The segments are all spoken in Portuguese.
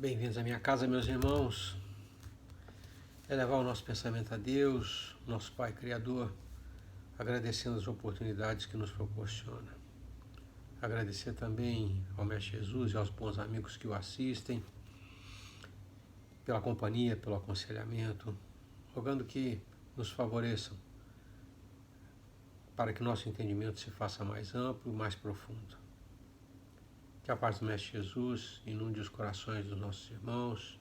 Bem-vindos à minha casa, meus irmãos. Elevar o nosso pensamento a Deus, nosso Pai Criador, agradecendo as oportunidades que nos proporciona. Agradecer também ao Mestre Jesus e aos bons amigos que o assistem, pela companhia, pelo aconselhamento, rogando que nos favoreçam para que nosso entendimento se faça mais amplo e mais profundo. Que a paz do Mestre Jesus inunde os corações dos nossos irmãos,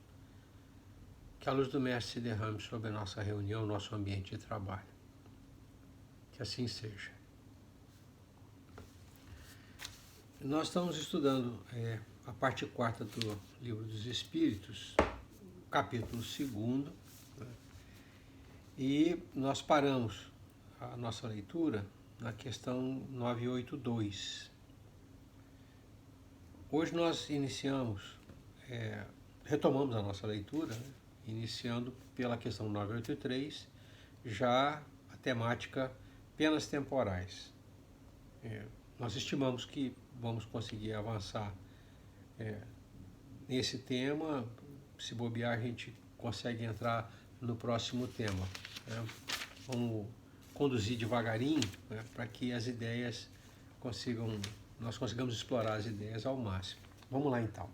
que a luz do Mestre se derrame sobre a nossa reunião, nosso ambiente de trabalho. Que assim seja. Nós estamos estudando a parte 4 do Livro dos Espíritos, capítulo 2, né? E nós paramos a nossa leitura na questão 982. Hoje nós retomamos a nossa leitura, né? Iniciando pela questão 983, já a temática penas temporais. Nós estimamos que vamos conseguir avançar nesse tema. Se bobear, a gente consegue entrar no próximo tema, né? Vamos conduzir devagarinho, né, para que as ideias nós consigamos explorar as ideias ao máximo. Vamos lá então.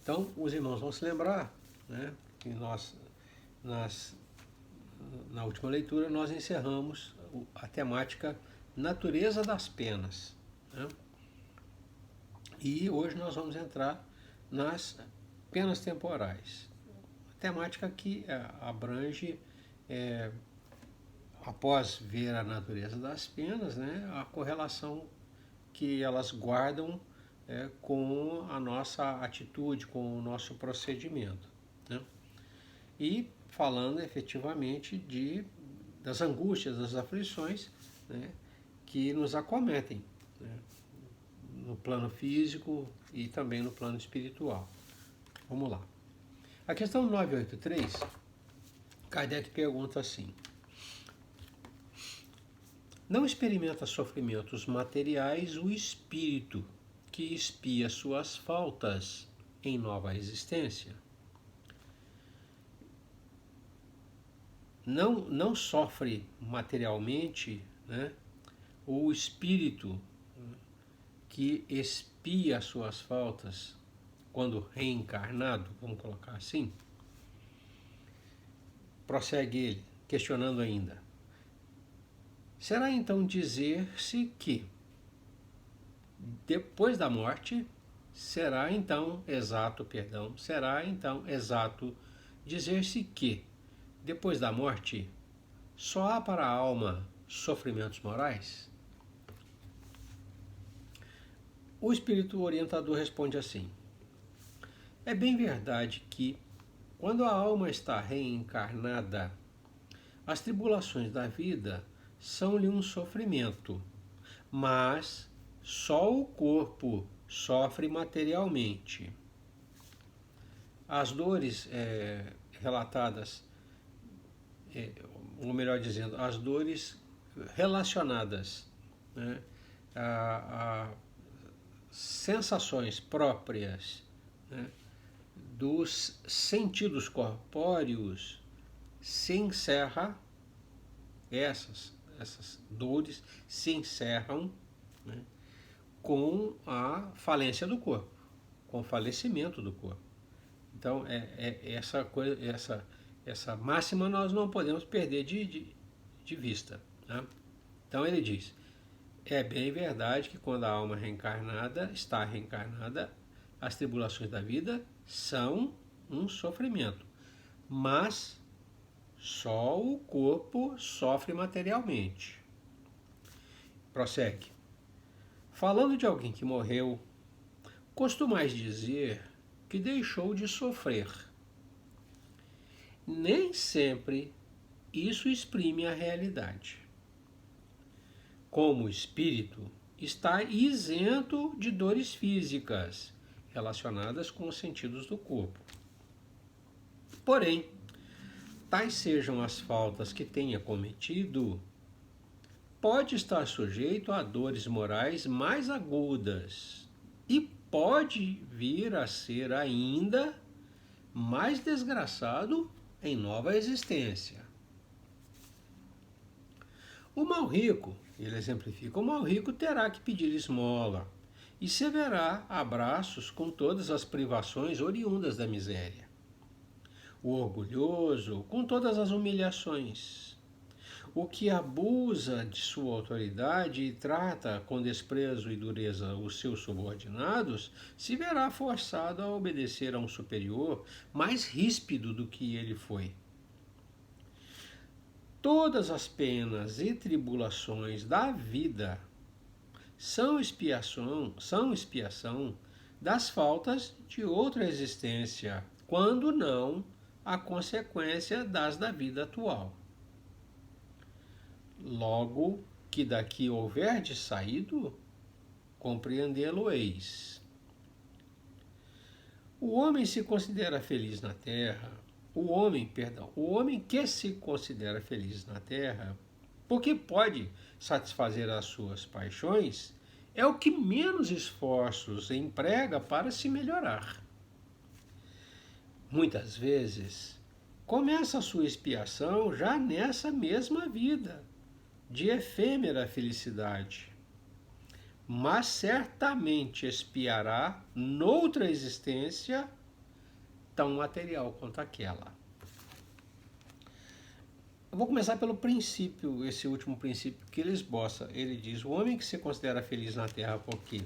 Então, os irmãos vão se lembrar, né, que na última leitura nós encerramos a temática natureza das penas, né? E hoje nós vamos entrar nas penas temporais. A temática que abrange, após ver a natureza das penas, né, a correlação que elas guardam com a nossa atitude, com o nosso procedimento, né? E falando efetivamente das angústias, das aflições, né, que nos acometem, né, no plano físico e também no plano espiritual. Vamos lá. A questão 983, Kardec pergunta assim: não experimenta sofrimentos materiais o espírito que expia suas faltas em nova existência? Não sofre materialmente, né, o espírito que expia suas faltas quando reencarnado, vamos colocar assim? Prossegue ele, questionando ainda: será então dizer-se depois da morte, será então exato dizer-se que depois da morte só há para a alma sofrimentos morais? O espírito orientador responde assim: é bem verdade que, quando a alma está reencarnada, as tribulações da vida são-lhe um sofrimento, mas só o corpo sofre materialmente. As dores relatadas, ou melhor dizendo, as dores relacionadas, né, a sensações próprias, né, dos sentidos corpóreos, se encerra, essas dores se encerram, né, com a falência do corpo, com o falecimento do corpo. Então, essa máxima nós não podemos perder de vista, né? Então ele diz: é bem verdade que quando a alma está reencarnada, as tribulações da vida são um sofrimento, mas só o corpo sofre materialmente. Prossegue: falando de alguém que morreu, costumais dizer que deixou de sofrer. Nem sempre isso exprime a realidade. Como o espírito está isento de dores físicas relacionadas com os sentidos do corpo. Porém, tais sejam as faltas que tenha cometido, pode estar sujeito a dores morais mais agudas e pode vir a ser ainda mais desgraçado em nova existência. O mal rico, ele exemplifica, o mal rico terá que pedir esmola e se verá a braços com todas as privações oriundas da miséria. O orgulhoso com todas as humilhações. O que abusa de sua autoridade e trata com desprezo e dureza os seus subordinados, se verá forçado a obedecer a um superior mais ríspido do que ele foi. Todas as penas e tribulações da vida são expiação das faltas de outra existência, quando não a consequência das da vida atual. Logo que daqui houverdes saído, compreendê-lo-eis. O homem se considera feliz na terra, o homem que se considera feliz na terra, porque pode satisfazer as suas paixões, é o que menos esforços emprega para se melhorar. Muitas vezes, começa a sua expiação já nessa mesma vida, de efêmera felicidade, mas certamente expiará noutra existência tão material quanto aquela. Eu vou começar pelo princípio, esse último princípio que ele esboça. Ele diz: o homem que se considera feliz na terra porque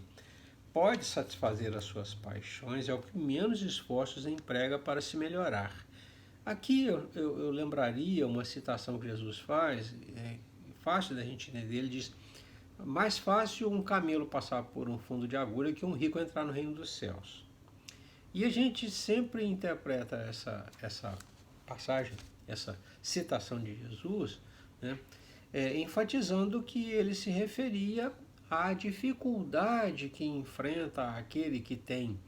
pode satisfazer as suas paixões é o que menos esforços emprega para se melhorar. Aqui eu lembraria uma citação que Jesus faz, fácil da gente entender. Ele diz: mais fácil um camelo passar por um fundo de agulha que um rico entrar no reino dos céus. E a gente sempre interpreta essa passagem, essa citação de Jesus, né, enfatizando que ele se referia à dificuldade que enfrenta aquele que tem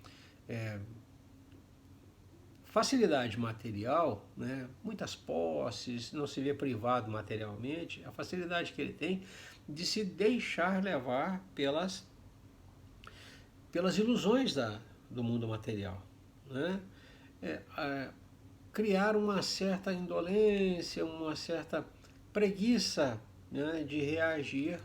facilidade material, né, muitas posses, não se vê privado materialmente, a facilidade que ele tem de se deixar levar pelas ilusões do mundo material, né? Criar uma certa indolência, uma certa preguiça, né, de reagir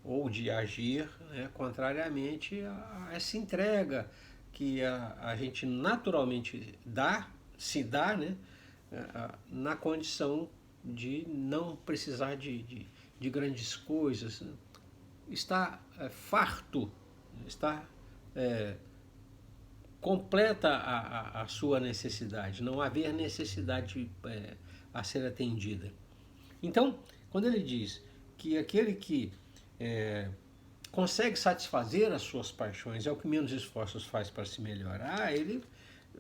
ou de agir, né, contrariamente a essa entrega que a gente naturalmente se dá, né, na condição de não precisar de grandes coisas, está farto, está completa a sua necessidade, não haver necessidade a ser atendida. Então, quando ele diz que aquele que consegue satisfazer as suas paixões é o que menos esforços faz para se melhorar, ele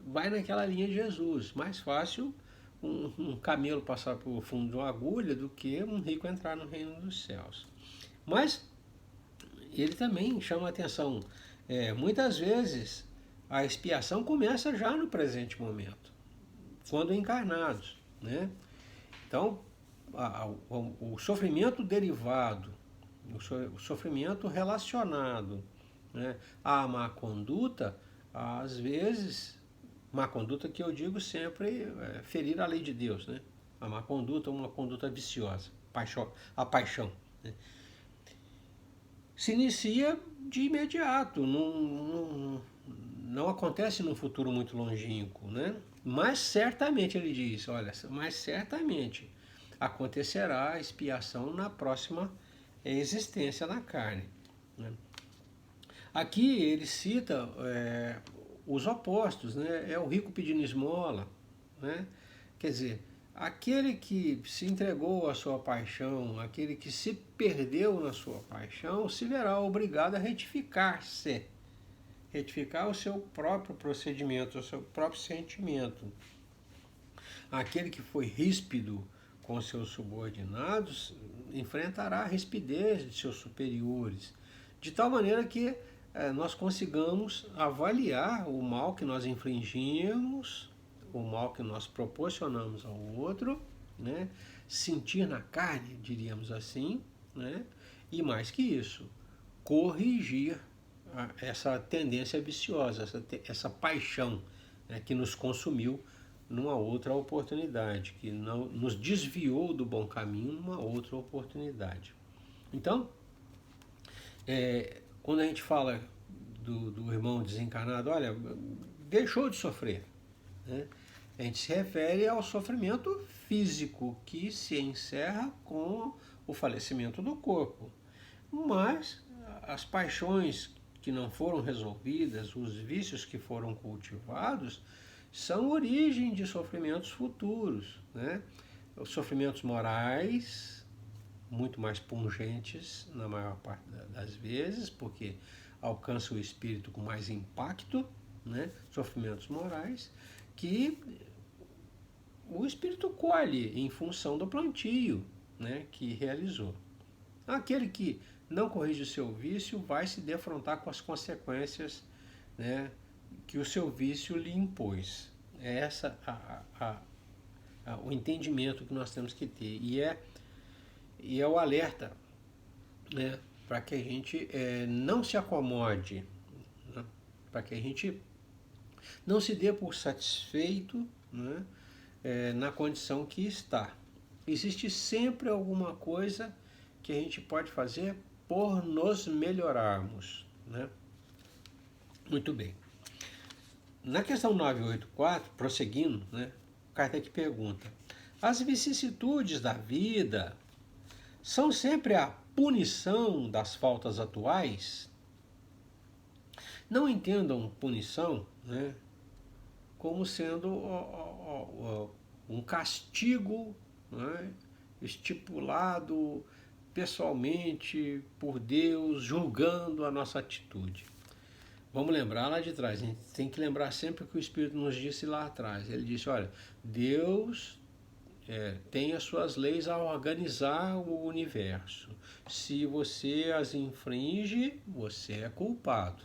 vai naquela linha de Jesus. Mais fácil um camelo passar por fundo de uma agulha do que um rico entrar no reino dos céus. Mas ele também chama a atenção. Muitas vezes a expiação começa já no presente momento, quando encarnados, né? Então, o sofrimento derivado, o sofrimento relacionado, né, à má conduta, às vezes, má conduta que eu digo sempre ferir a lei de Deus, né? A má conduta, uma conduta viciosa, a paixão, né? Se inicia de imediato, não acontece num futuro muito longínquo, né? Mas certamente, ele diz, olha, mas certamente acontecerá a expiação na próxima existência na carne, né? Aqui ele cita os opostos, né? É o rico pedindo esmola, né? Quer dizer, aquele que se entregou à sua paixão, aquele que se perdeu na sua paixão, se verá obrigado a retificar-se, retificar o seu próprio procedimento, o seu próprio sentimento. Aquele que foi ríspido com seus subordinados enfrentará a rispidez de seus superiores, de tal maneira que nós consigamos avaliar o mal que nós infligimos, o mal que nós proporcionamos ao outro, né? Sentir na carne, diríamos assim, né? E mais que isso, corrigir essa tendência viciosa, essa paixão, né, que nos consumiu numa outra oportunidade, que não nos desviou do bom caminho numa outra oportunidade. Então, quando a gente fala do irmão desencarnado, olha, deixou de sofrer, né? A gente se refere ao sofrimento físico que se encerra com o falecimento do corpo. Mas as paixões que não foram resolvidas, os vícios que foram cultivados, são origem de sofrimentos futuros, né? Os sofrimentos morais, muito mais pungentes na maior parte das vezes, porque alcança o espírito com mais impacto, né? Sofrimentos morais que o espírito colhe em função do plantio, né, que realizou. Aquele que não corrige o seu vício vai se defrontar com as consequências, né, que o seu vício lhe impôs. É essa o entendimento que nós temos que ter. E é o alerta, né, para que a gente não se acomode, né, para que a gente não se dê por satisfeito, né, na condição que está. Existe sempre alguma coisa que a gente pode fazer por nos melhorarmos, né? Muito bem. Na questão 984, prosseguindo, né, Kardec pergunta: as vicissitudes da vida são sempre a punição das faltas atuais? Não entendam punição, né, como sendo um castigo, né, estipulado pessoalmente por Deus, julgando a nossa atitude. Vamos lembrar lá de trás, a gente tem que lembrar sempre o que o Espírito nos disse lá atrás. Ele disse, olha, Deus tem as suas leis a organizar o universo. Se você as infringe, você é culpado.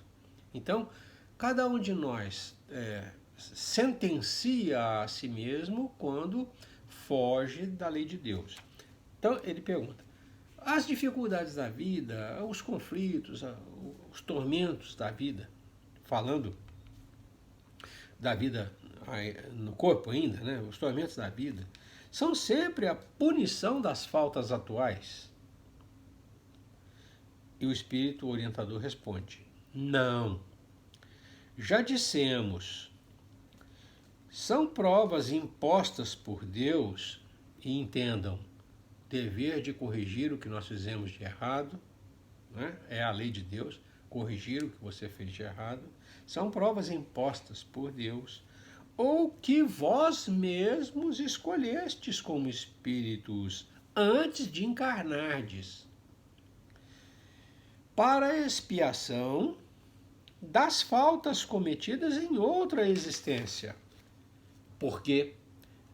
Então, cada um de nós sentencia a si mesmo quando foge da lei de Deus. Então ele pergunta: as dificuldades da vida, os conflitos, os tormentos da vida, falando da vida no corpo ainda, né? Os tormentos da vida, são sempre a punição das faltas atuais? E o espírito orientador responde: não. Já dissemos, são provas impostas por Deus, e entendam, dever de corrigir o que nós fizemos de errado, né? É a lei de Deus, corrigir o que você fez de errado, são provas impostas por Deus, ou que vós mesmos escolhestes como espíritos antes de encarnardes, para a expiação das faltas cometidas em outra existência, porque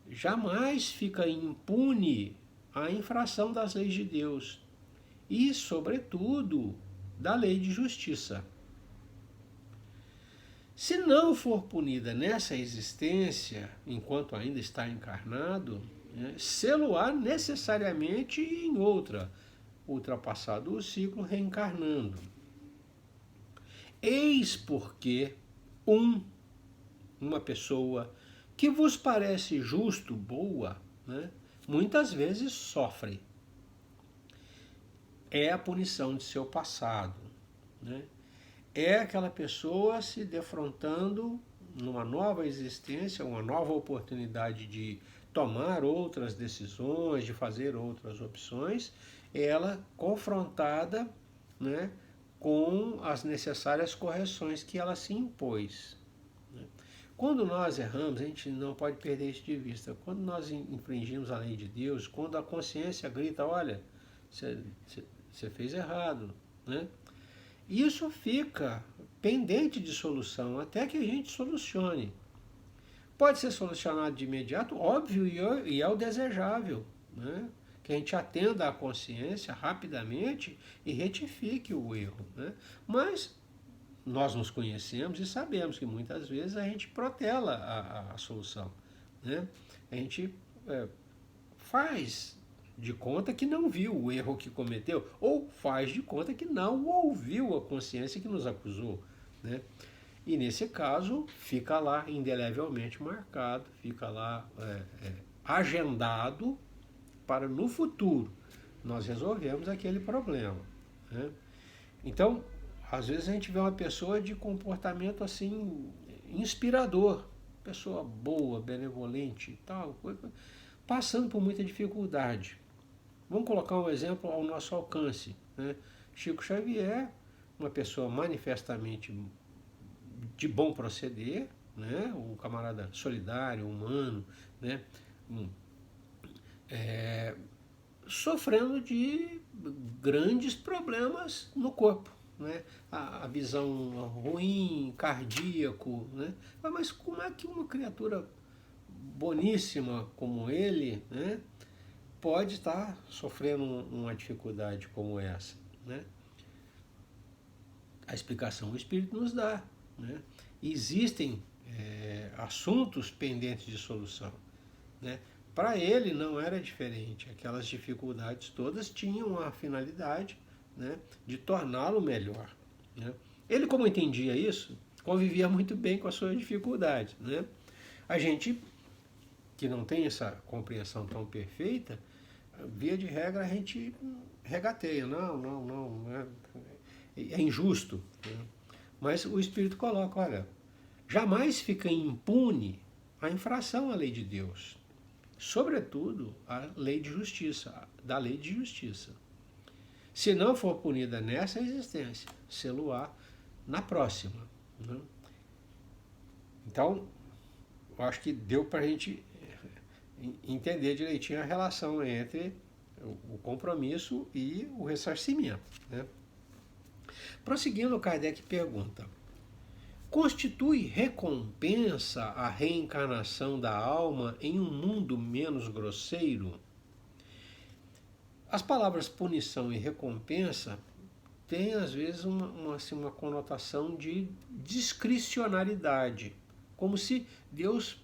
jamais fica impune a infração das leis de Deus e, sobretudo, da lei de justiça. Se não for punida nessa existência, enquanto ainda está encarnado, sê-lo-á necessariamente em outra, ultrapassado o ciclo, reencarnando. Eis porque uma pessoa que vos parece justo, boa, né, muitas vezes sofre. É a punição de seu passado, né? É aquela pessoa se defrontando numa nova existência, uma nova oportunidade de tomar outras decisões, de fazer outras opções, ela confrontada, né, com as necessárias correções que ela se impôs. Quando nós erramos, a gente não pode perder isso de vista. Quando nós infringimos a lei de Deus, quando a consciência grita, olha, você fez errado, né? Isso fica pendente de solução, até que a gente solucione. Pode ser solucionado de imediato, óbvio, e é o desejável, né? Que a gente atenda à consciência rapidamente e retifique o erro, né? Mas nós nos conhecemos e sabemos que muitas vezes a gente protela a solução, né? A gente faz de conta que não viu o erro que cometeu, ou faz de conta que não ouviu a consciência que nos acusou, né? E nesse caso, fica lá indelevelmente marcado, fica lá agendado para no futuro nós resolvemos aquele problema, né? Então, às vezes a gente vê uma pessoa de comportamento assim inspirador, pessoa boa, benevolente e tal, passando por muita dificuldade. Vamos colocar um exemplo ao nosso alcance, né? Chico Xavier, uma pessoa manifestamente de bom proceder, né? Um camarada solidário, humano, né? Sofrendo de grandes problemas no corpo, né? A visão ruim, cardíaco, né? Mas como é que uma criatura boníssima como ele, né, pode estar sofrendo uma dificuldade como essa, né? A explicação o Espírito nos dá, né? Existem assuntos pendentes de solução, né? Para ele não era diferente, aquelas dificuldades todas tinham a finalidade, né, de torná-lo melhor, né? Ele, como entendia isso, convivia muito bem com a sua dificuldade, né? A gente que não tem essa compreensão tão perfeita, via de regra a gente regateia, não, é injusto, né? Mas o Espírito coloca, olha, jamais fica impune a infração à lei de Deus, sobretudo a lei de justiça, da lei de justiça. Se não for punida nessa existência, sê-lo-á na próxima, né? Então, eu acho que deu para a gente entender direitinho a relação entre o compromisso e o ressarcimento, né? Prosseguindo, Kardec pergunta: constitui recompensa a reencarnação da alma em um mundo menos grosseiro? As palavras punição e recompensa têm, às vezes, uma conotação de discricionariedade, como se Deus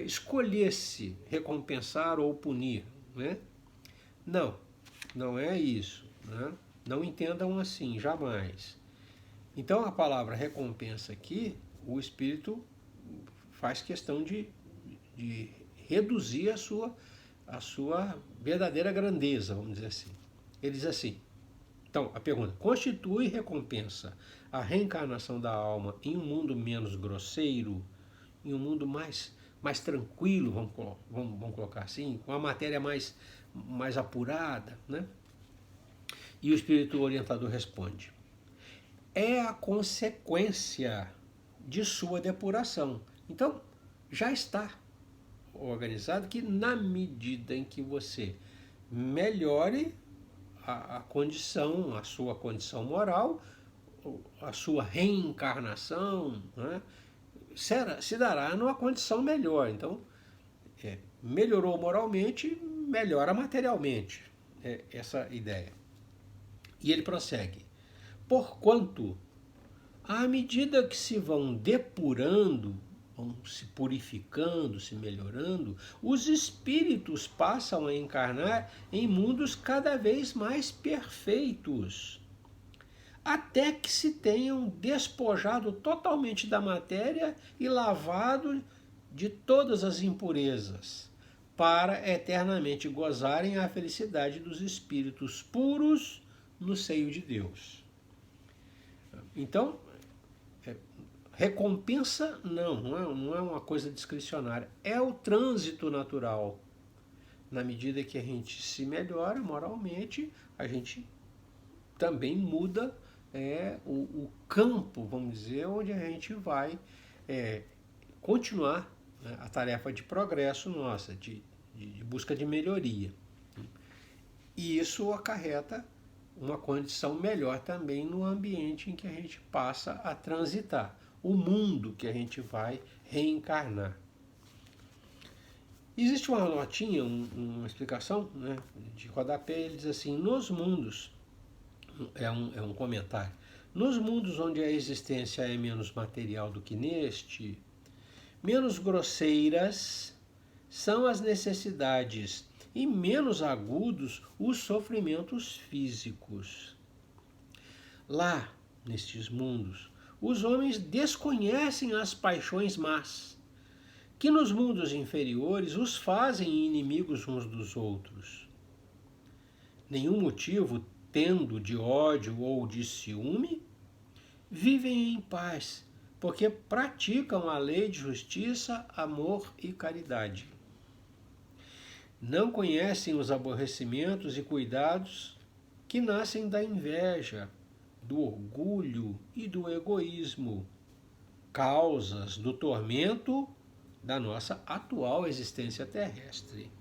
escolhesse recompensar ou punir, né? Não, não é isso, né? Não entendam assim, jamais. Então a palavra recompensa aqui, o Espírito faz questão de reduzir a sua verdadeira grandeza, vamos dizer assim. Ele diz assim, então a pergunta: constitui recompensa a reencarnação da alma em um mundo menos grosseiro, em um mundo mais tranquilo, vamos colocar assim, com a matéria mais apurada, né? E o Espírito Orientador responde: é a consequência de sua depuração. Então, já está organizado que na medida em que você melhore a condição, a sua condição moral, a sua reencarnação, né, se dará numa condição melhor. Então, melhorou moralmente, melhora materialmente. É essa ideia. E ele prossegue: porquanto, à medida que se vão depurando, vão se purificando, se melhorando, os espíritos passam a encarnar em mundos cada vez mais perfeitos, até que se tenham despojado totalmente da matéria e lavado de todas as impurezas, para eternamente gozarem a felicidade dos espíritos puros no seio de Deus. Então, recompensa não é uma coisa discricionária, é o trânsito natural. Na medida que a gente se melhora moralmente, a gente também muda o campo, vamos dizer, onde a gente vai continuar, né, a tarefa de progresso nossa, de busca de melhoria. E isso acarreta uma condição melhor também no ambiente em que a gente passa a transitar, o mundo que a gente vai reencarnar. Existe uma notinha, uma explicação, né, de rodapé, ele diz assim: nos mundos, é um comentário, nos mundos onde a existência é menos material do que neste, menos grosseiras são as necessidades e menos agudos os sofrimentos físicos. Lá, nestes mundos, os homens desconhecem as paixões más, que nos mundos inferiores os fazem inimigos uns dos outros. Nenhum motivo tendo de ódio ou de ciúme, vivem em paz, porque praticam a lei de justiça, amor e caridade. Não conhecem os aborrecimentos e cuidados que nascem da inveja, do orgulho e do egoísmo, causas do tormento da nossa atual existência terrestre.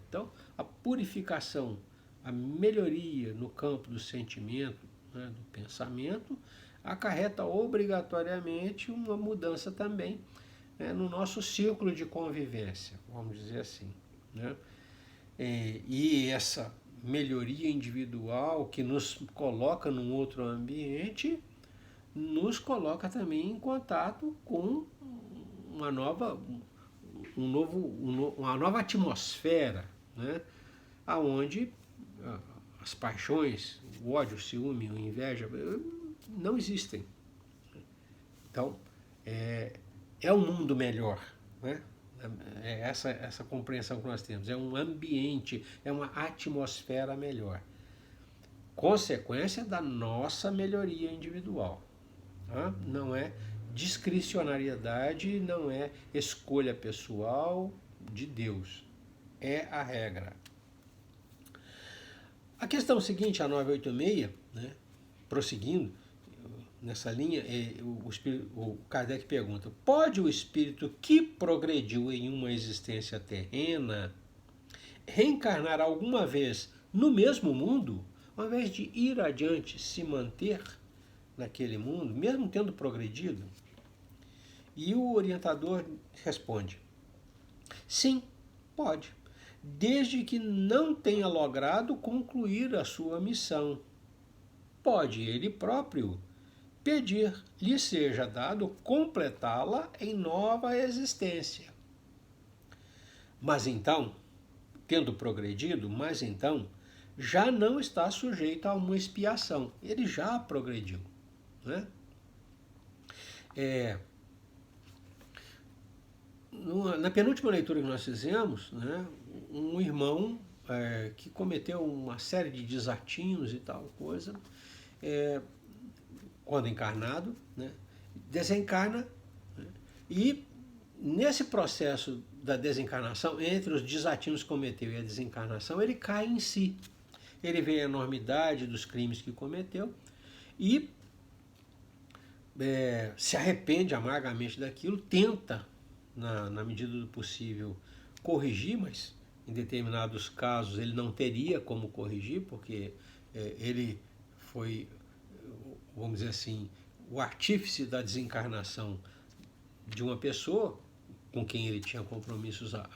Então, a purificação, a melhoria no campo do sentimento, né, do pensamento, acarreta obrigatoriamente uma mudança também, né, no nosso círculo de convivência, vamos dizer assim, né? E essa melhoria individual que nos coloca num outro ambiente, nos coloca também em contato com uma nova, uma nova atmosfera, né? Onde as paixões, o ódio, o ciúme, a inveja não existem. Então, é um mundo melhor, né? É essa compreensão que nós temos. É um ambiente, é uma atmosfera melhor. Consequência da nossa melhoria individual. Tá? Não é discricionariedade, não é escolha pessoal de Deus. É a regra. A questão seguinte, a 986, né, prosseguindo nessa linha, o Kardec pergunta: pode o espírito que progrediu em uma existência terrena reencarnar alguma vez no mesmo mundo, ao invés de ir adiante, se manter naquele mundo, mesmo tendo progredido? E o orientador responde: sim, pode, desde que não tenha logrado concluir a sua missão. Pode ele próprio pedir lhe seja dado completá-la em nova existência. Mas então, tendo progredido, já não está sujeito a uma expiação. Ele já progrediu, né? Na penúltima leitura que nós fizemos, né, um irmão que cometeu uma série de desatinos e tal coisa, quando encarnado, né, desencarna, né, e nesse processo da desencarnação, entre os desatinos que cometeu e a desencarnação, ele cai em si. Ele vê a enormidade dos crimes que cometeu e se arrepende amargamente daquilo, tenta, na medida do possível, corrigir, mas em determinados casos ele não teria como corrigir, porque ele foi, vamos dizer assim, o artífice da desencarnação de uma pessoa com quem ele tinha compromissos a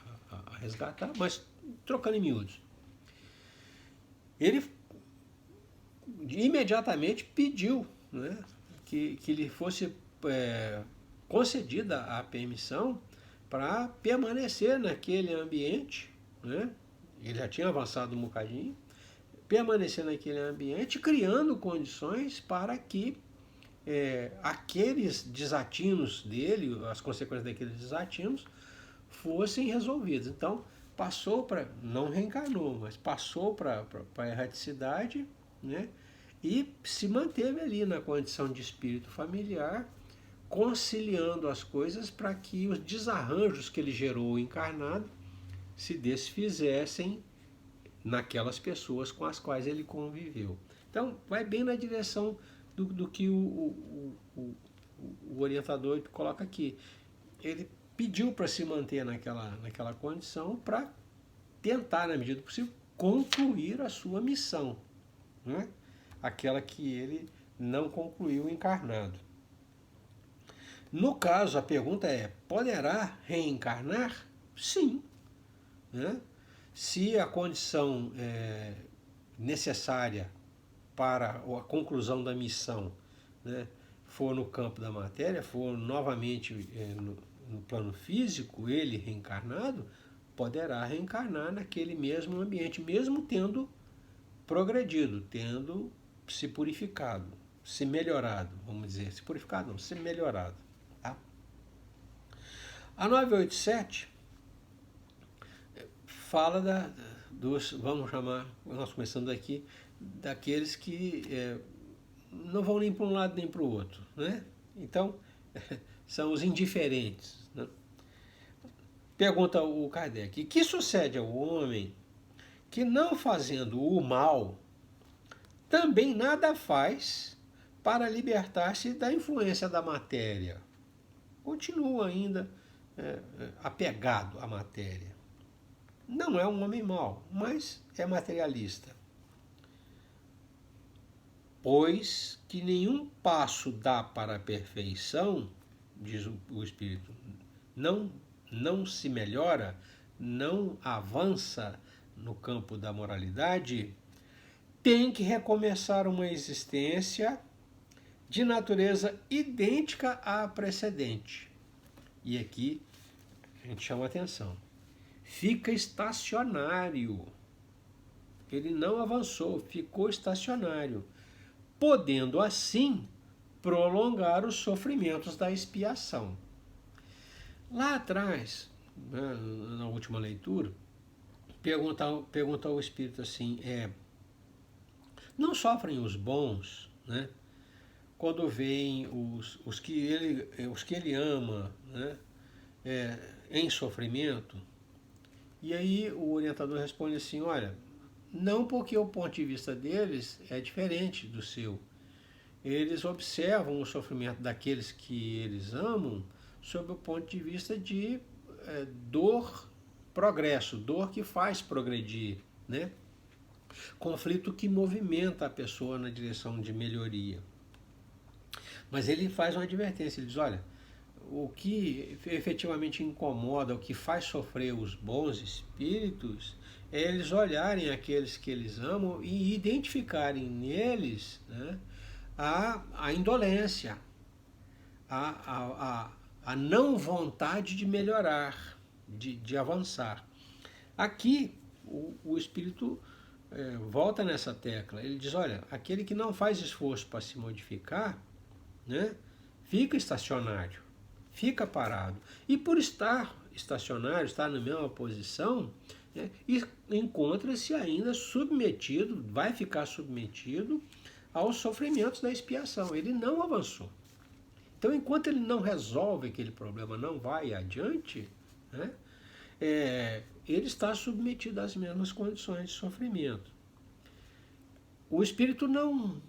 resgatar, mas trocando em miúdos. Ele imediatamente pediu, né, que lhe fosse concedida a permissão para permanecer naquele ambiente, né? Ele já tinha avançado um bocadinho, permanecer naquele ambiente, criando condições para que aqueles desatinos dele, as consequências daqueles desatinos, fossem resolvidas. Então, passou para, não reencarnou, mas passou para a erraticidade, né? E se manteve ali na condição de espírito familiar, conciliando as coisas para que os desarranjos que ele gerou encarnado se desfizessem naquelas pessoas com as quais ele conviveu. Então, vai bem na direção do que o orientador coloca aqui. Ele pediu para se manter naquela condição para tentar, na medida do possível, concluir a sua missão, né? Aquela que ele não concluiu encarnado. No caso, a pergunta é: poderá reencarnar? Sim. Né? Se a condição necessária para a conclusão da missão, né, for no campo da matéria, for novamente no plano físico, ele reencarnado, poderá reencarnar naquele mesmo ambiente, mesmo tendo progredido, tendo se purificado, se melhorado, vamos dizer, se purificado não, se melhorado. Tá? A 987 fala dos, vamos chamar, nós começando aqui, daqueles que não vão nem para um lado nem para o outro, né? Então, são os indiferentes. Né? Pergunta o Kardec, que sucede ao homem que, não fazendo o mal, também nada faz para libertar-se da influência da matéria? Continua ainda apegado à matéria. Não é um homem mau, mas é materialista. Pois que nenhum passo dá para a perfeição, diz o Espírito, não se melhora, não avança no campo da moralidade, tem que recomeçar uma existência de natureza idêntica à precedente. E aqui a gente chama atenção. Fica estacionário. Ele não avançou, ficou estacionário, podendo assim prolongar os sofrimentos da expiação. Lá atrás, na última leitura, pergunta ao Espírito assim, não sofrem os bons, né, quando veem os que ele ama, né, em sofrimento? E aí o orientador responde assim, olha, não, porque o ponto de vista deles é diferente do seu. Eles observam o sofrimento daqueles que eles amam sob o ponto de vista de dor, progresso, dor que faz progredir, né? Conflito que movimenta a pessoa na direção de melhoria. Mas ele faz uma advertência, ele diz, olha, o que efetivamente incomoda, o que faz sofrer os bons espíritos, é eles olharem aqueles que eles amam e identificarem neles, né, a indolência, a não vontade de melhorar, de avançar. Aqui o Espírito volta nessa tecla, ele diz, olha, aquele que não faz esforço para se modificar, né, fica estacionário, fica parado. E por estar estacionário, estar na mesma posição, né, encontra-se ainda submetido, vai ficar submetido aos sofrimentos da expiação. Ele não avançou. Então, enquanto ele não resolve aquele problema, não vai adiante, né, ele está submetido às mesmas condições de sofrimento. O espírito não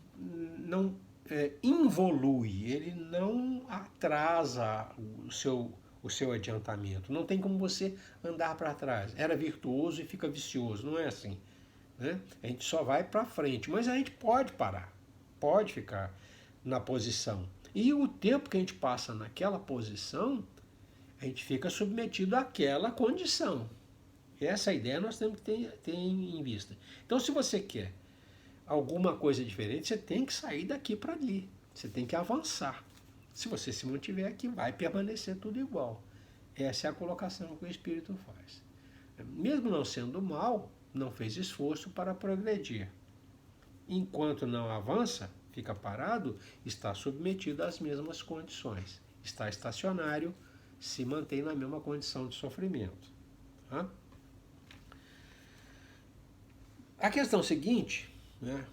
involui, ele não atrasa o seu adiantamento. Não tem como você andar para trás. Era virtuoso e fica vicioso, não é assim. Né? A gente só vai para frente, mas a gente pode parar, pode ficar na posição. E o tempo que a gente passa naquela posição, a gente fica submetido àquela condição. Essa ideia nós temos que ter em vista. Então, se você quer alguma coisa diferente, você tem que sair daqui para ali. Você tem que avançar. Se você se mantiver aqui, vai permanecer tudo igual. Essa é a colocação que o Espírito faz. Mesmo não sendo mal, não fez esforço para progredir. Enquanto não avança, fica parado, está submetido às mesmas condições. Está estacionário, se mantém na mesma condição de sofrimento. Tá? A questão seguinte, né,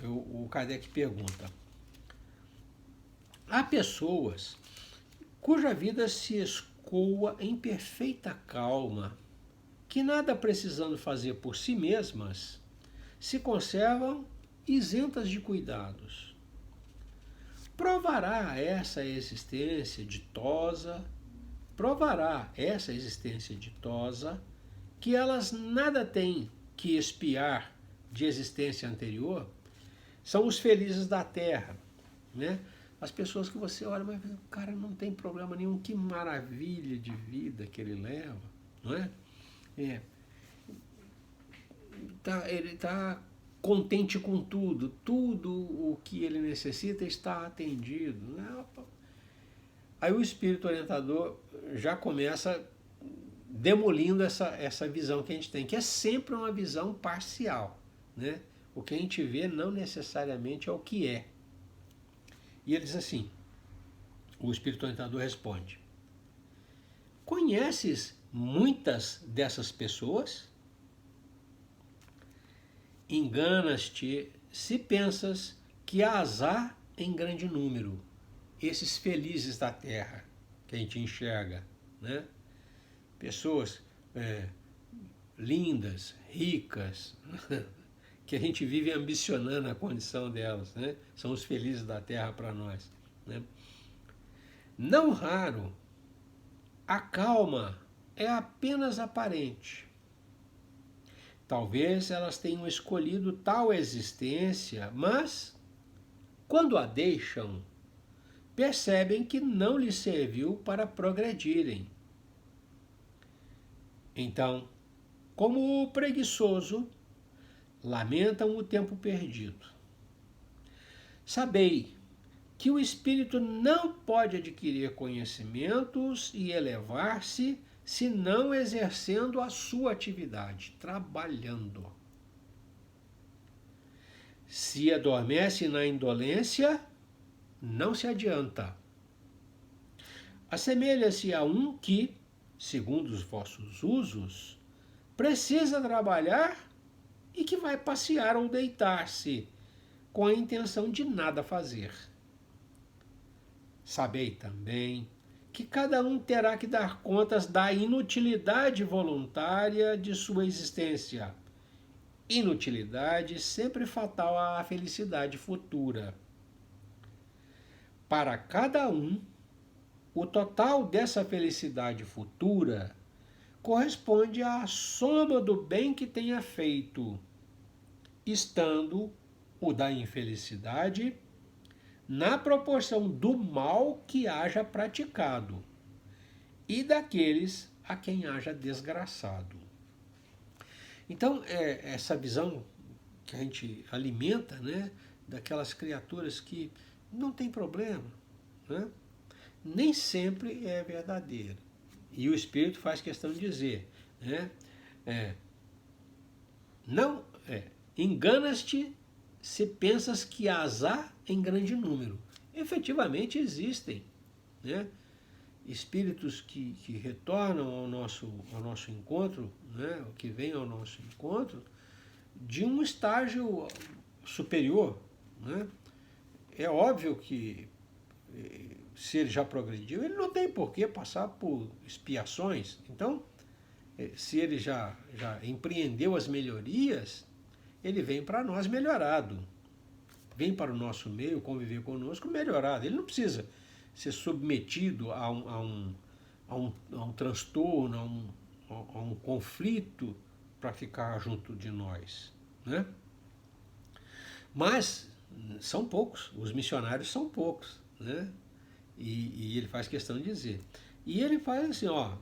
o Kardec pergunta, há pessoas cuja vida se escoa em perfeita calma, que nada precisando fazer por si mesmas, se conservam isentas de cuidados. Provará essa existência ditosa que elas nada têm que expiar de existência anterior? São os felizes da terra, né? As pessoas que você olha, mas o cara não tem problema nenhum, que maravilha de vida que ele leva, não é? Ele está contente com tudo, tudo o que ele necessita está atendido, né? Aí o espírito orientador já começa demolindo essa visão que a gente tem, que é sempre uma visão parcial, né? O que a gente vê não necessariamente é o que é. E ele diz assim, o espírito orientador responde: conheces muitas dessas pessoas? Enganas-te se pensas que as há em grande número, esses felizes da terra que a gente enxerga, né? Pessoas lindas, ricas, que a gente vive ambicionando a condição delas, né? São os felizes da terra para nós, né? Não raro, a calma é apenas aparente. Talvez elas tenham escolhido tal existência, mas, quando a deixam, percebem que não lhes serviu para progredirem. Então, como o preguiçoso, lamentam o tempo perdido. Sabei que o espírito não pode adquirir conhecimentos e elevar-se senão exercendo a sua atividade, trabalhando. Se adormece na indolência, não se adianta. Assemelha-se a um que, segundo os vossos usos, precisa trabalhar e que vai passear ou deitar-se, com a intenção de nada fazer. Sabei também que cada um terá que dar contas da inutilidade voluntária de sua existência. Inutilidade sempre fatal à felicidade futura. Para cada um, o total dessa felicidade futura corresponde à soma do bem que tenha feito, estando o da infelicidade na proporção do mal que haja praticado e daqueles a quem haja desgraçado. Então, essa visão que a gente alimenta, né, daquelas criaturas que não tem problema, né, nem sempre é verdadeira. E o Espírito faz questão de dizer, né, não, enganas-te se pensas que as há em grande número. Efetivamente existem, né, espíritos que retornam ao nosso encontro, né, que vêm ao nosso encontro, de um estágio superior, né? É óbvio que se ele já progrediu, ele não tem por que passar por expiações. Então, se ele já empreendeu as melhorias, ele vem para nós melhorado. Vem para o nosso meio conviver conosco melhorado. Ele não precisa ser submetido a um transtorno, a um conflito para ficar junto de nós, né? Mas são poucos, os missionários são poucos, né? E ele faz questão de dizer. E ele faz assim, ó,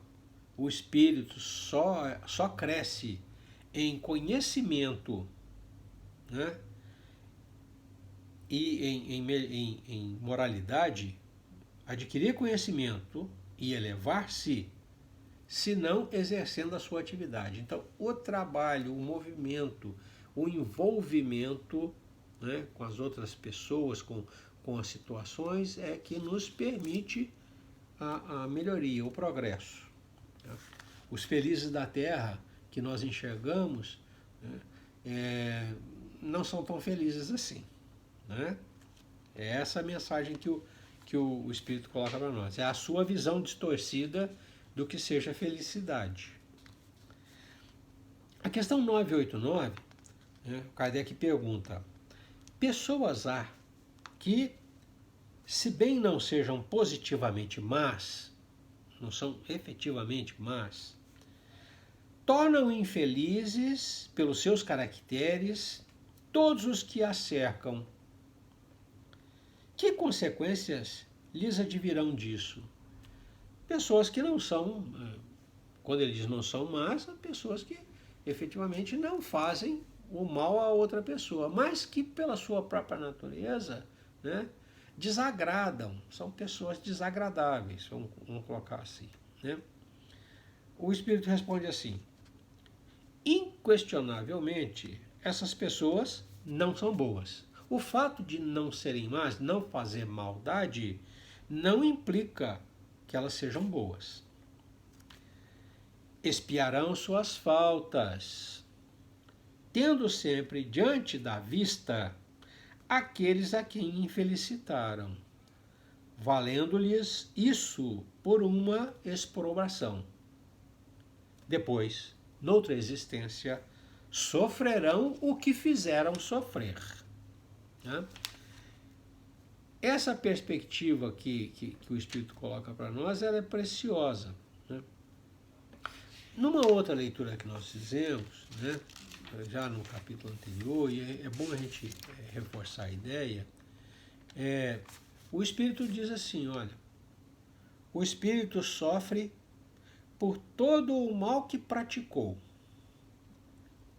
o espírito só cresce em conhecimento, né, e em moralidade, adquirir conhecimento e elevar-se, se não exercendo a sua atividade. Então, o trabalho, o movimento, o envolvimento, né, com as outras pessoas, com as situações, é que nos permite a melhoria, o progresso. Os felizes da terra que nós enxergamos, né, não são tão felizes assim, né? É essa a mensagem que o Espírito coloca para nós. É a sua visão distorcida do que seja felicidade. A questão 989, né, Kardec pergunta: pessoas há que, se bem não sejam positivamente más, não são efetivamente más, tornam infelizes pelos seus caracteres todos os que a cercam. Que consequências lhes advirão disso? Pessoas que não são, quando ele diz não são más, são pessoas que efetivamente não fazem o mal a outra pessoa, mas que pela sua própria natureza, né, desagradam, são pessoas desagradáveis, vamos colocar assim, né? o Espírito responde assim: inquestionavelmente, essas pessoas não são boas. O fato de não serem más, não fazer maldade, não implica que elas sejam boas. Expiarão suas faltas, tendo sempre diante da vista aqueles a quem infelicitaram, valendo-lhes isso por uma exprobração. Depois, noutra existência, sofrerão o que fizeram sofrer. Né? Essa perspectiva que o Espírito coloca para nós, ela é preciosa. Né? Numa outra leitura que nós fizemos, né, já no capítulo anterior, e é bom a gente reforçar a ideia, o Espírito diz assim, olha, o Espírito sofre por todo o mal que praticou,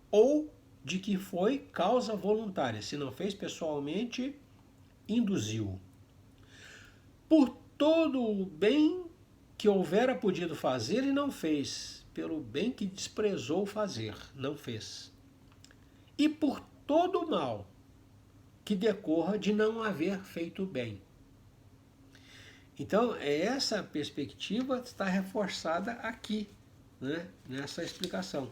ou de que foi causa voluntária, se não fez pessoalmente, induziu. Por todo o bem que houvera podido fazer e não fez, pelo bem que desprezou fazer, não fez. E por todo o mal que decorra de não haver feito bem. Então, essa perspectiva está reforçada aqui, né, nessa explicação.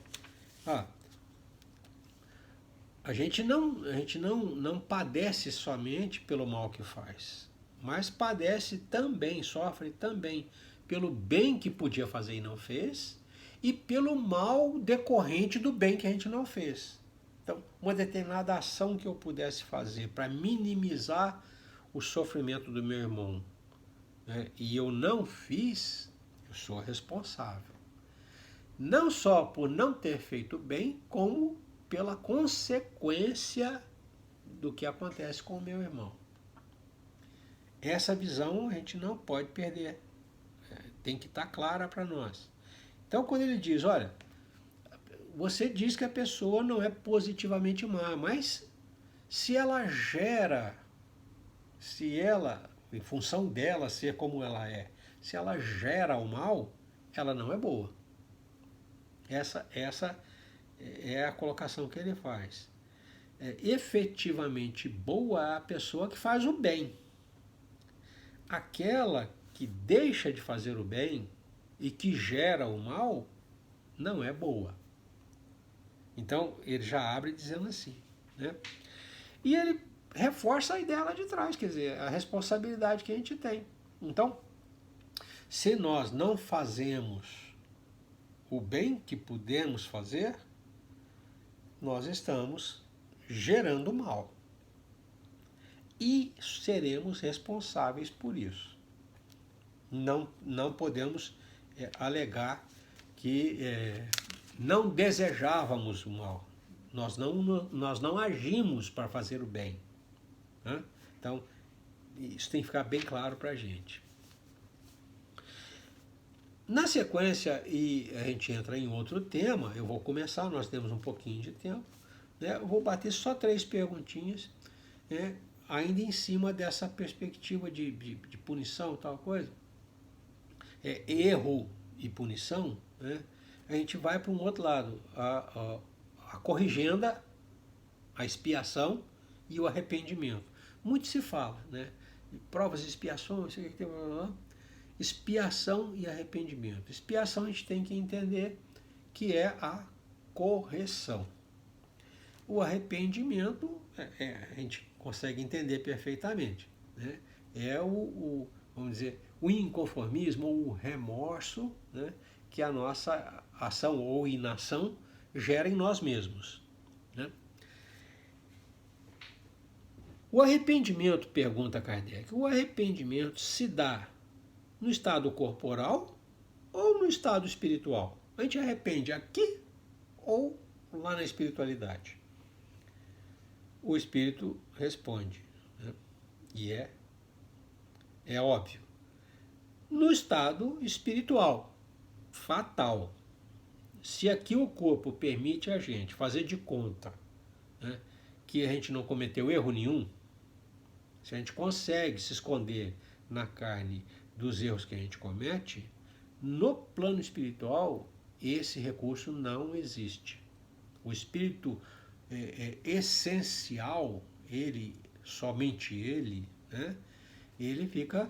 A gente não padece somente pelo mal que faz, mas padece também, sofre também pelo bem que podia fazer e não fez, e pelo mal decorrente do bem que a gente não fez. Então, uma determinada ação que eu pudesse fazer para minimizar o sofrimento do meu irmão, né, e eu não fiz, eu sou responsável. Não só por não ter feito bem, como pela consequência do que acontece com o meu irmão. Essa visão a gente não pode perder. Tem que estar clara para nós. Então, quando ele diz, olha, você diz que a pessoa não é positivamente má, mas se ela gera, se ela, em função dela ser como ela é, se ela gera o mal, ela não é boa. Essa é a colocação que ele faz. Efetivamente boa é a pessoa que faz o bem. Aquela que deixa de fazer o bem e que gera o mal, não é boa. Então, ele já abre dizendo assim. Né? E ele reforça a ideia lá de trás, quer dizer, a responsabilidade que a gente tem. Então, se nós não fazemos o bem que podemos fazer, nós estamos gerando mal. E seremos responsáveis por isso. Não podemos alegar que não desejávamos o mal. Nós não agimos para fazer o bem. Né? Então, isso tem que ficar bem claro para a gente. Na sequência, e a gente entra em outro tema, eu vou começar, nós temos um pouquinho de tempo, né? Eu vou bater só 3 perguntinhas, né? Ainda em cima dessa perspectiva de punição, tal coisa. Erro e punição, né? A gente vai para um outro lado, a corrigenda, a expiação e o arrependimento. Muito se fala, né? Provas de expiação, isso aqui tem... Expiação e arrependimento. Expiação a gente tem que entender que é a correção. O arrependimento a gente consegue entender perfeitamente. Né? É vamos dizer, o inconformismo ou o remorso, né, que a nossa ação ou inação gera em nós mesmos. Né? O arrependimento, pergunta Kardec, o arrependimento se dá no estado corporal ou no estado espiritual? A gente arrepende aqui ou lá na espiritualidade? O Espírito responde, né? E é óbvio. No estado espiritual, fatal. Se aqui o corpo permite a gente fazer de conta, né, que a gente não cometeu erro nenhum, se a gente consegue se esconder na carne dos erros que a gente comete, no plano espiritual esse recurso não existe. O espírito essencial, ele, somente ele, né, ele fica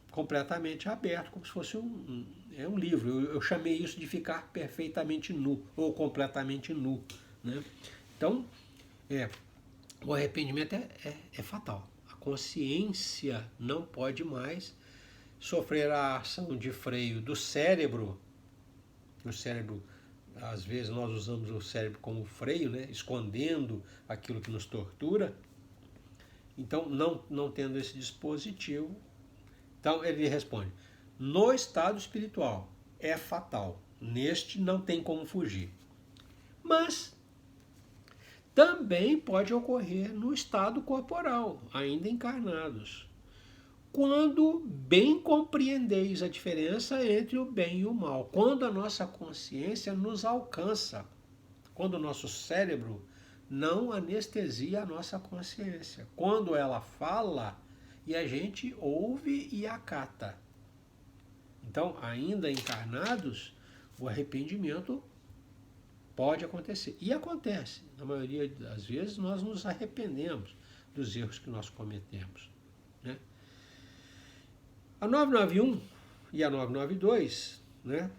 completamente aberto, como se fosse um livro. Eu chamei isso de ficar perfeitamente nu, ou completamente nu, né? Então, o arrependimento é fatal. A consciência não pode mais sofrer a ação de freio do cérebro. O cérebro, às vezes nós usamos o cérebro como freio, né? Escondendo aquilo que nos tortura. Então, não tendo esse dispositivo, então ele responde, no estado espiritual é fatal, neste não tem como fugir. Mas também pode ocorrer no estado corporal, ainda encarnados, quando bem compreendeis a diferença entre o bem e o mal, quando a nossa consciência nos alcança, quando o nosso cérebro não anestesia a nossa consciência, quando ela fala e a gente ouve e acata. Então, ainda encarnados, o arrependimento pode acontecer. E acontece. Na maioria das vezes, nós nos arrependemos dos erros que nós cometemos, né? A 991 e a 992, né,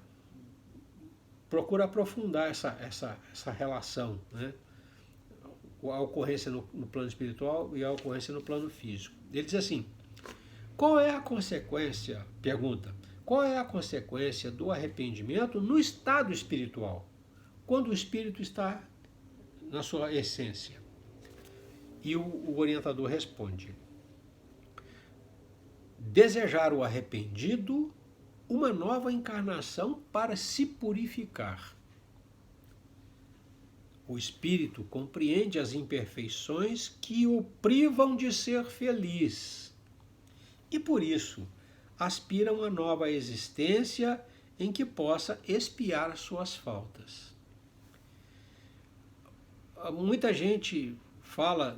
procura aprofundar essa relação, né? A ocorrência no plano espiritual e a ocorrência no plano físico. Ele diz assim, qual é a consequência, pergunta, qual é a consequência do arrependimento no estado espiritual, quando o espírito está na sua essência? E o orientador responde, desejar o arrependido uma nova encarnação para se purificar. O espírito compreende as imperfeições que o privam de ser feliz e, por isso, aspira a uma nova existência em que possa expiar suas faltas. Muita gente fala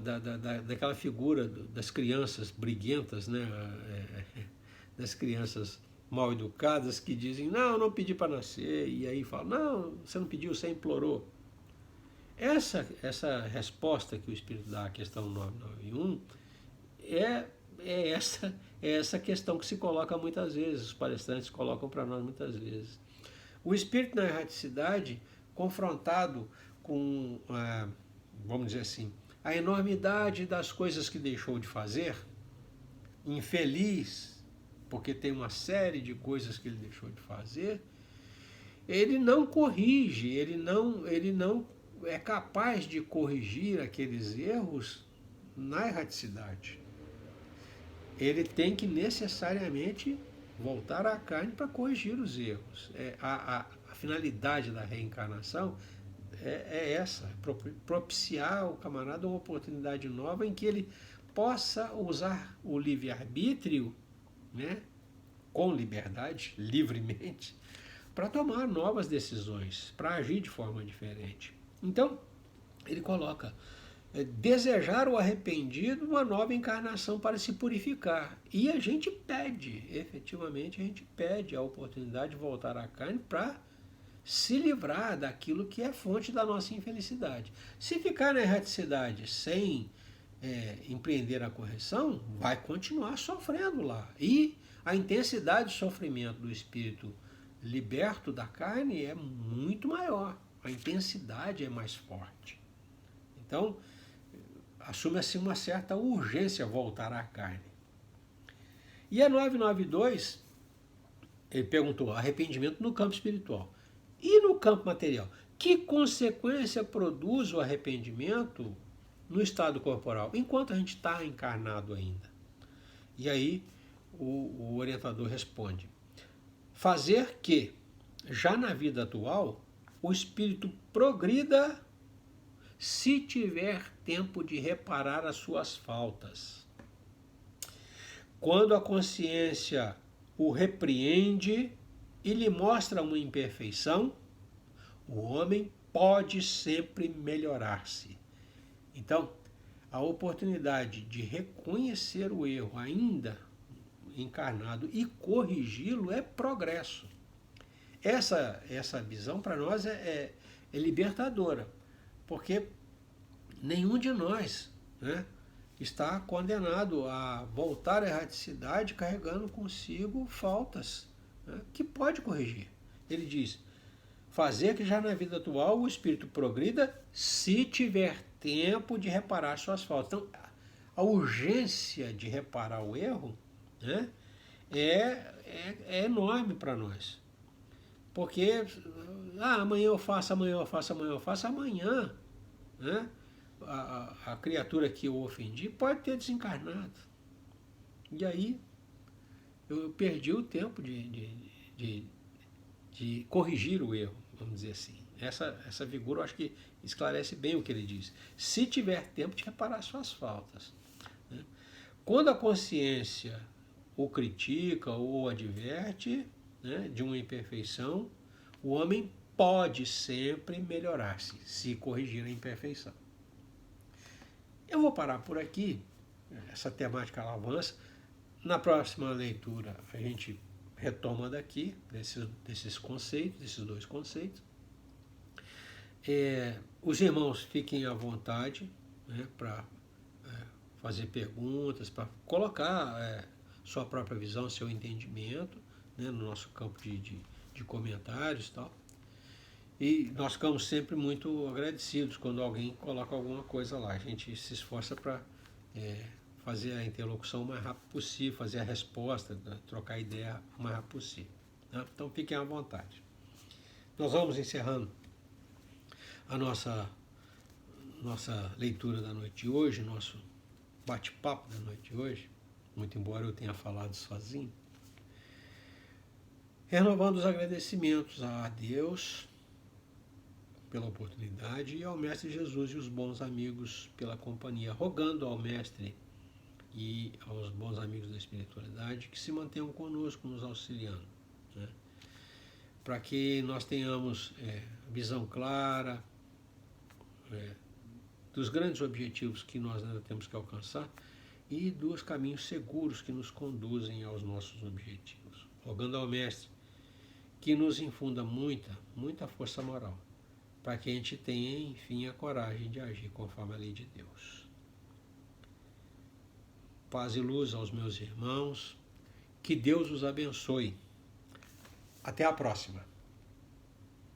daquela figura das crianças briguentas, né? Das crianças mal educadas que dizem, não pedi para nascer, e aí falam, não, você não pediu, você implorou. Essa resposta que o Espírito dá à questão 991 é essa questão que se coloca muitas vezes, os palestrantes colocam para nós muitas vezes. O Espírito na erraticidade, confrontado com, vamos dizer assim, a enormidade das coisas que deixou de fazer, infeliz, porque tem uma série de coisas que ele deixou de fazer, ele não corrige, ele não é capaz de corrigir aqueles erros na erraticidade. Ele tem que necessariamente voltar à carne para corrigir os erros. A finalidade da reencarnação é essa, propiciar ao camarada uma oportunidade nova em que ele possa usar o livre-arbítrio, né, com liberdade, livremente, para tomar novas decisões, para agir de forma diferente. Então, ele coloca, desejar o arrependido uma nova encarnação para se purificar. E a gente pede, efetivamente, a gente pede a oportunidade de voltar à carne para se livrar daquilo que é fonte da nossa infelicidade. Se ficar na erraticidade sem empreender a correção, vai continuar sofrendo lá. E a intensidade de sofrimento do espírito liberto da carne é muito maior. A intensidade é mais forte. Então, assume-se uma certa urgência voltar à carne. E a 992, ele perguntou, arrependimento no campo espiritual. E no campo material? Que consequência produz o arrependimento no estado corporal, enquanto a gente está encarnado ainda? E aí o orientador responde, fazer que, já na vida atual, o espírito progrida se tiver tempo de reparar as suas faltas. Quando a consciência o repreende e lhe mostra uma imperfeição, o homem pode sempre melhorar-se. Então, a oportunidade de reconhecer o erro ainda encarnado e corrigi-lo é progresso. essa visão para nós é libertadora, porque nenhum de nós, né, está condenado a voltar à erraticidade carregando consigo faltas, né, que pode corrigir. Ele diz, fazer que já na vida atual o espírito progrida se tiver tempo de reparar suas faltas. Então, a urgência de reparar o erro, né, é enorme para nós. Porque amanhã eu faço, amanhã eu faço, amanhã eu faço, amanhã, né, a criatura que eu ofendi pode ter desencarnado. E aí eu perdi o tempo de corrigir o erro, vamos dizer assim. Essa figura eu acho que esclarece bem o que ele diz. Se tiver tempo de reparar suas faltas. Né? Quando a consciência o critica ou adverte, né, de uma imperfeição, o homem pode sempre melhorar-se, se corrigir a imperfeição. Eu vou parar por aqui, essa temática ela avança. Na próxima leitura a gente retoma daqui, desses conceitos, desses dois conceitos. Os irmãos fiquem à vontade, né, para fazer perguntas, para colocar sua própria visão, seu entendimento, né, no nosso campo de comentários e tal. E nós ficamos sempre muito agradecidos quando alguém coloca alguma coisa lá. A gente se esforça para fazer a interlocução o mais rápido possível, fazer a resposta, né, trocar ideia o mais rápido possível. Né? Então fiquem à vontade. Nós vamos encerrando a nossa leitura da noite de hoje, nosso bate-papo da noite de hoje, muito embora eu tenha falado sozinho, renovando os agradecimentos a Deus pela oportunidade e ao Mestre Jesus e os bons amigos pela companhia, rogando ao Mestre e aos bons amigos da espiritualidade que se mantenham conosco, nos auxiliando, né? Para que nós tenhamos visão clara dos grandes objetivos que nós ainda temos que alcançar e dos caminhos seguros que nos conduzem aos nossos objetivos. Rogando ao Mestre que nos infunda muita força moral, para que a gente tenha, enfim, a coragem de agir conforme a lei de Deus. Paz e luz aos meus irmãos, que Deus os abençoe. Até a próxima.